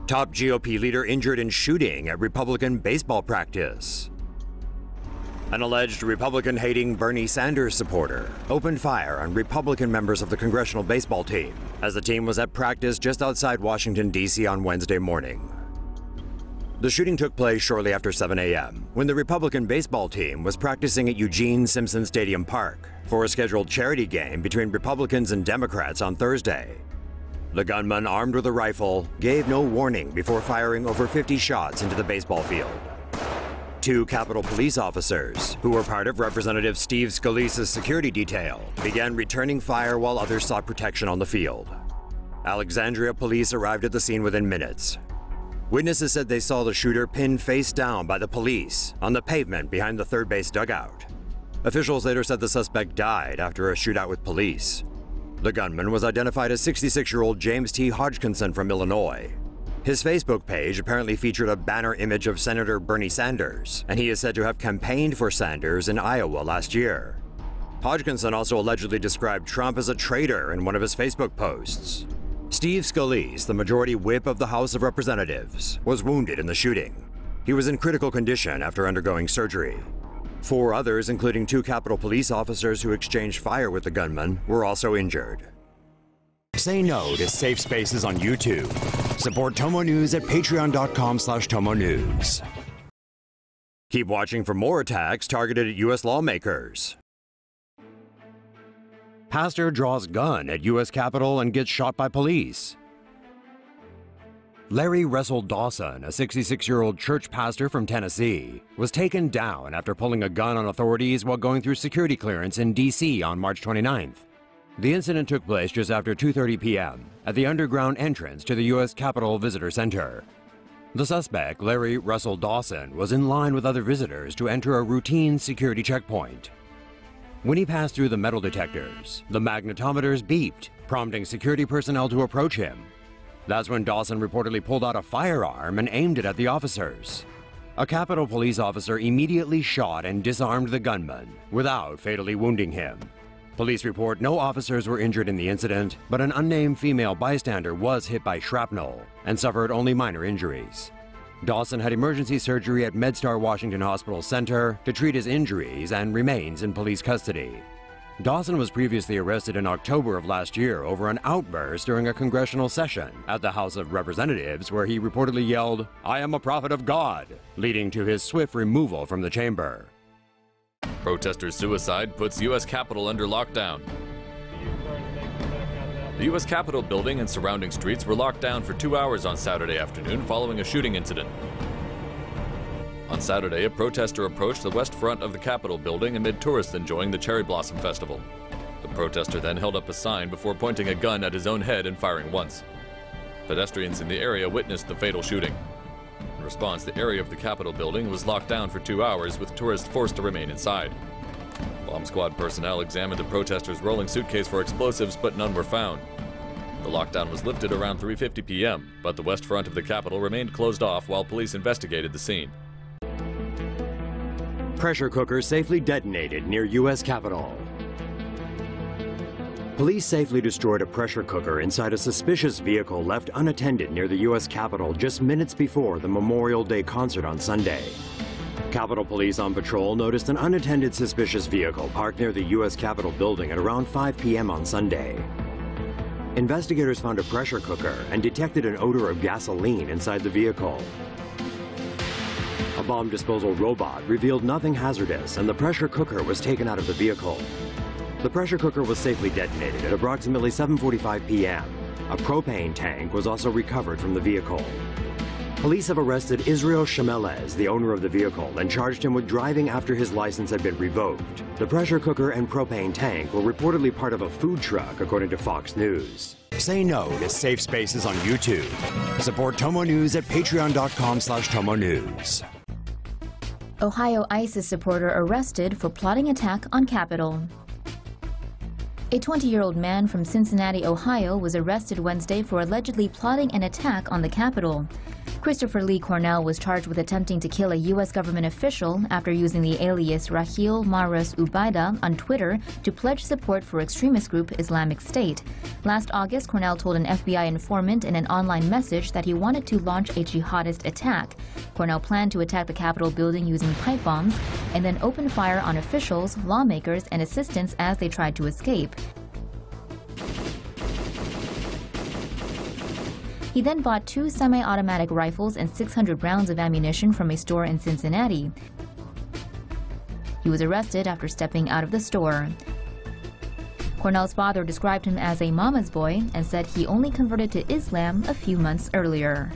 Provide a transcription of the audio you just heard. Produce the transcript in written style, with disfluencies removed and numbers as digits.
Top GOP leader injured in shooting at Republican baseball practice. An alleged Republican-hating Bernie Sanders supporter opened fire on Republican members of the congressional baseball team as the team was at practice just outside Washington, D.C. on Wednesday morning. The shooting took place shortly after 7 a.m. when the Republican baseball team was practicing at Eugene Simpson Stadium Park for a scheduled charity game between Republicans and Democrats on Thursday. The gunman, armed with a rifle, gave no warning before firing over 50 shots into the baseball field. Two Capitol Police officers, who were part of Representative Steve Scalise's security detail, began returning fire while others sought protection on the field. Alexandria police arrived at the scene within minutes. Witnesses said they saw the shooter pinned face down by the police on the pavement behind the third base dugout. Officials later said the suspect died after a shootout with police. The gunman was identified as 66-year-old James T. Hodgkinson from Illinois. His Facebook page apparently featured a banner image of Senator Bernie Sanders, and he is said to have campaigned for Sanders in Iowa last year. Hodgkinson also allegedly described Trump as a traitor in one of his Facebook posts. Steve Scalise, the majority whip of the House of Representatives, was wounded in the shooting. He was in critical condition after undergoing surgery. 4 others, including 2 Capitol Police officers who exchanged fire with the gunman, were also injured. Say no to safe spaces on YouTube. Support TomoNews at patreon.com/TomoNews. Keep watching for more attacks targeted at U.S. lawmakers. Pastor draws gun at U.S. Capitol and gets shot by police. Larry Russell Dawson, a 66-year-old church pastor from Tennessee, was taken down after pulling a gun on authorities while going through security clearance in D.C. on March 29th. The incident took place just after 2:30 p.m. at the underground entrance to the U.S. Capitol Visitor Center. The suspect, Larry Russell Dawson, was in line with other visitors to enter a routine security checkpoint. When he passed through the metal detectors, the magnetometers beeped, prompting security personnel to approach him. That's when Dawson reportedly pulled out a firearm and aimed it at the officers. A Capitol Police officer immediately shot and disarmed the gunman without fatally wounding him. Police report no officers were injured in the incident, but an unnamed female bystander was hit by shrapnel and suffered only minor injuries. Dawson had emergency surgery at MedStar Washington Hospital Center to treat his injuries and remains in police custody. Dawson was previously arrested in October of last year over an outburst during a congressional session at the House of Representatives where he reportedly yelled, "I am a prophet of God," leading to his swift removal from the chamber. Protester suicide puts U.S. Capitol under lockdown. The U.S. Capitol building and surrounding streets were locked down for 2 hours on Saturday afternoon following a shooting incident. On Saturday, a protester approached the west front of the Capitol building amid tourists enjoying the Cherry Blossom Festival. The protester then held up a sign before pointing a gun at his own head and firing once. Pedestrians in the area witnessed the fatal shooting. In response, the area of the Capitol building was locked down for 2 hours, with tourists forced to remain inside. Bomb squad personnel examined the protesters' rolling suitcase for explosives, but none were found. The lockdown was lifted around 3:50 p.m., but the west front of the Capitol remained closed off while police investigated the scene. Pressure cooker safely detonated near U.S. Capitol. Police safely destroyed a pressure cooker inside a suspicious vehicle left unattended near the U.S. Capitol just minutes before the Memorial Day concert on Sunday. Capitol Police on patrol noticed an unattended suspicious vehicle parked near the U.S. Capitol building at around 5 p.m. on Sunday. Investigators found a pressure cooker and detected an odor of gasoline inside the vehicle. A bomb disposal robot revealed nothing hazardous, and the pressure cooker was taken out of the vehicle. The pressure cooker was safely detonated at approximately 7:45 p.m. A propane tank was also recovered from the vehicle. Police have arrested Israel Shamelez, the owner of the vehicle, and charged him with driving after his license had been revoked. The pressure cooker and propane tank were reportedly part of a food truck, according to Fox News. Say no to safe spaces on YouTube. Support TomoNews at patreon.com/TomoNews. Ohio ISIS supporter arrested for plotting attack on Capitol. A 20-year-old man from Cincinnati, Ohio was arrested Wednesday for allegedly plotting an attack on the Capitol. Christopher Lee Cornell was charged with attempting to kill a U.S. government official after using the alias Rahil Maras Ubaida on Twitter to pledge support for extremist group Islamic State. Last August, Cornell told an FBI informant in an online message that he wanted to launch a jihadist attack. Cornell planned to attack the Capitol building using pipe bombs and then open fire on officials, lawmakers, and assistants as they tried to escape. He then bought 2 semi-automatic rifles and 600 rounds of ammunition from a store in Cincinnati. He was arrested after stepping out of the store. Cornell's father described him as a mama's boy and said he only converted to Islam a few months earlier.